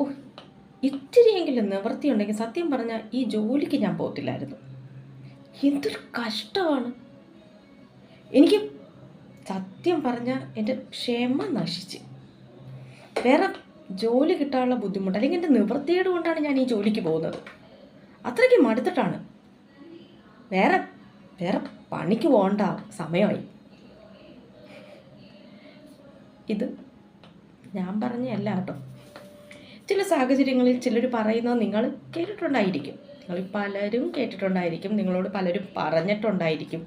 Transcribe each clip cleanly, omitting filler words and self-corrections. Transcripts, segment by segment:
ഓ, ഇത്തിരിയെങ്കിലും നിവൃത്തിയുണ്ടെങ്കിൽ സത്യം പറഞ്ഞാൽ ഈ ജോലിക്ക് ഞാൻ പോകത്തില്ലായിരുന്നു. എന്തൊരു കഷ്ടമാണ്. എനിക്ക് സത്യം പറഞ്ഞാൽ എൻ്റെ ക്ഷമ നശിച്ച്. വേറെ ജോലി കിട്ടാനുള്ള ബുദ്ധിമുട്ട്, അല്ലെങ്കിൽ എൻ്റെ നിവൃത്തിയേട് കൊണ്ടാണ് ഞാൻ ഈ ജോലിക്ക് പോകുന്നത്. അത്രയ്ക്ക് മടുത്തിട്ടാണ്. വേറെ വേറെ പണിക്ക് പോകേണ്ട സമയമായി. ഇത് ഞാൻ പറഞ്ഞല്ല കേട്ടോ. ചില സാഹചര്യങ്ങളിൽ ചിലർ പറയുന്നത് നിങ്ങൾ കേട്ടിട്ടുണ്ടായിരിക്കും. നിങ്ങൾ പലരും കേട്ടിട്ടുണ്ടായിരിക്കും. നിങ്ങളോട് പലരും പറഞ്ഞിട്ടുണ്ടായിരിക്കും.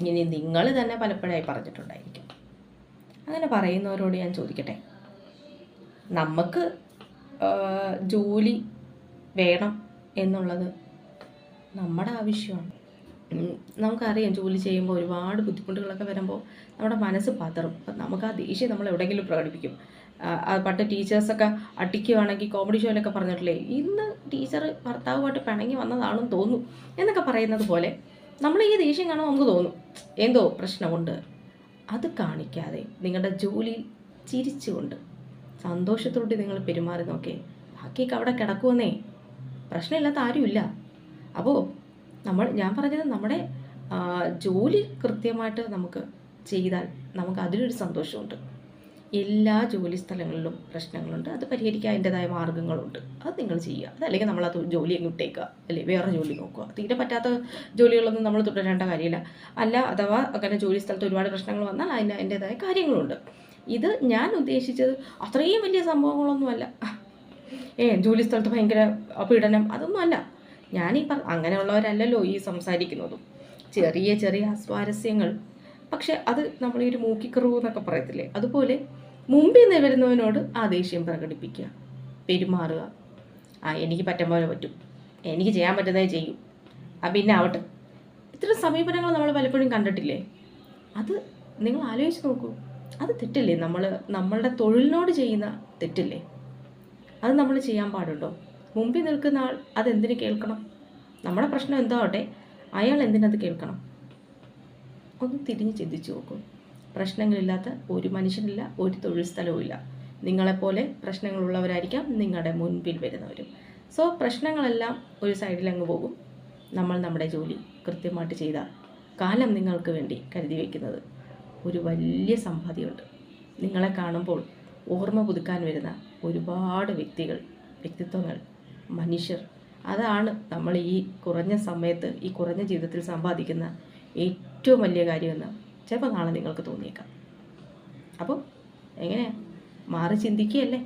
ഇനി നിങ്ങൾ തന്നെ പലപ്പോഴായി പറഞ്ഞിട്ടുണ്ടായിരിക്കും. അങ്ങനെ പറയുന്നവരോട് ഞാൻ ചോദിക്കട്ടെ, നമുക്ക് ജോലി വേണം എന്നുള്ളത് നമ്മുടെ ആവശ്യമാണ്. നമുക്കറിയാം, ജോലി ചെയ്യുമ്പോൾ ഒരുപാട് ബുദ്ധിമുട്ടുകളൊക്കെ വരുമ്പോൾ നമ്മുടെ മനസ്സ് പതറും. അപ്പം നമുക്ക് ആ ദേഷ്യം നമ്മൾ എവിടെയെങ്കിലും പ്രകടിപ്പിക്കും. പണ്ട് ടീച്ചേഴ്സൊക്കെ അടിക്കുകയാണെങ്കിൽ കോമഡി ഷോയിലൊക്കെ പറഞ്ഞിട്ടില്ലേ, ഇന്ന് ടീച്ചർ ഭർത്താവുമായിട്ട് പിണങ്ങി വന്നതാണെന്ന് തോന്നുന്നു എന്നൊക്കെ പറയുന്നത് പോലെ നമ്മൾ ഈ ദേഷ്യം കാണുമ്പോൾ നമുക്ക് തോന്നും എന്തോ പ്രശ്നമുണ്ട്. അത് കാണിക്കാതെ നിങ്ങളുടെ ജോലിയിൽ ചിരിച്ചുകൊണ്ട് സന്തോഷത്തോടെ നിങ്ങൾ പെരുമാറി നോക്കേ, ബാക്കിയൊക്കെ അവിടെ കിടക്കുമെന്നേ. പ്രശ്നമില്ലാത്ത ആരുമില്ല. അപ്പോൾ ഞാൻ പറഞ്ഞത് നമ്മുടെ ജോലി കൃത്യമായിട്ട് നമുക്ക് ചെയ്താൽ നമുക്ക് അതിലൊരു സന്തോഷമുണ്ട്. എല്ലാ ജോലി സ്ഥലങ്ങളിലും പ്രശ്നങ്ങളുണ്ട്, അത് പരിഹരിക്കാൻ അതിൻ്റെതായ മാർഗ്ഗങ്ങളുണ്ട്. അത് നിങ്ങൾ ചെയ്യുക. അതല്ലെങ്കിൽ നമ്മളത് ജോലി അങ്ങ് ഇട്ടേക്കുക, അല്ലേ വേറെ ജോലി നോക്കുക. തീരെ പറ്റാത്ത ജോലികളൊന്നും നമ്മൾ തുടരേണ്ട കാര്യമില്ല. അല്ല, അഥവാ അങ്ങനെ ജോലി സ്ഥലത്ത് ഒരുപാട് പ്രശ്നങ്ങൾ വന്നാൽ അതിൻ്റെതായ കാര്യങ്ങളുണ്ട്. ഇത് ഞാൻ ഉദ്ദേശിച്ചത് അത്രയും വലിയ സംഭവങ്ങളൊന്നുമല്ല. ജോലി സ്ഥലത്ത് ഭയങ്കര പീഡനം അതൊന്നുമല്ല. അങ്ങനെയുള്ളവരല്ലല്ലോ ഈ സംസാരിക്കുന്നതും. ചെറിയ ചെറിയ അസ്വാരസ്യങ്ങൾ, പക്ഷെ അത് നമ്മൾ ഈ ഒരു മൂക്കിക്കറിവ് എന്നൊക്കെ പറയത്തില്ലേ, അതുപോലെ മുമ്പിൽ നിന്ന് വരുന്നവനോട് ആ ദേഷ്യം പ്രകടിപ്പിക്കുക, പെരുമാറുക. എനിക്ക് പറ്റും പോലെ പറ്റും, എനിക്ക് ചെയ്യാൻ പറ്റുന്നതേ ചെയ്യും, പിന്നെ ആവട്ടെ. ഇത്തരം സമീപനങ്ങൾ നമ്മൾ പലപ്പോഴും കണ്ടിട്ടില്ലേ? അത് നിങ്ങൾ ആലോചിച്ച് നോക്കൂ. അത് തെറ്റല്ലേ? നമ്മളുടെ തൊഴിലിനോട് ചെയ്യുന്ന തെറ്റല്ലേ? അത് നമ്മൾ ചെയ്യാൻ പാടുണ്ടോ? മുമ്പിൽ നിൽക്കുന്ന ആൾ അതെന്തിനു കേൾക്കണം? നമ്മുടെ പ്രശ്നം എന്താവട്ടെ, അയാൾ എന്തിനത് കേൾക്കണം? ഒന്ന് തിരിഞ്ഞ് ചിന്തിച്ചു നോക്കൂ. പ്രശ്നങ്ങളില്ലാത്ത ഒരു മനുഷ്യനില്ല, ഒരു തൊഴിൽ സ്ഥലവും ഇല്ല. നിങ്ങളെപ്പോലെ പ്രശ്നങ്ങളുള്ളവരായിരിക്കാം നിങ്ങളുടെ മുൻപിൽ വരുന്നവരും. സോ പ്രശ്നങ്ങളെല്ലാം ഒരു സൈഡിലങ്ങ് പോകും. നമ്മൾ നമ്മുടെ ജോലി കൃത്യമായിട്ട് ചെയ്താൽ കാലം നിങ്ങൾക്ക് വേണ്ടി കരുതി വയ്ക്കുന്നത് ഒരു വലിയ സമ്പാദ്യമുണ്ട്. നിങ്ങളെ കാണുമ്പോൾ ഓർമ്മ പുതുക്കാൻ വരുന്ന ഒരുപാട് വ്യക്തിത്വങ്ങൾ, മനുഷ്യർ, അതാണ് നമ്മൾ ഈ കുറഞ്ഞ സമയത്ത്, ഈ കുറഞ്ഞ ജീവിതത്തിൽ സമ്പാദിക്കുന്ന ഏറ്റവും വലിയ കാര്യമെന്ന് ചിലപ്പോൾ നാളെ നിങ്ങൾക്ക് തോന്നിയേക്കാം. അപ്പോൾ എങ്ങനെയാണ്? മാറി ചിന്തിക്കുകയല്ലേ?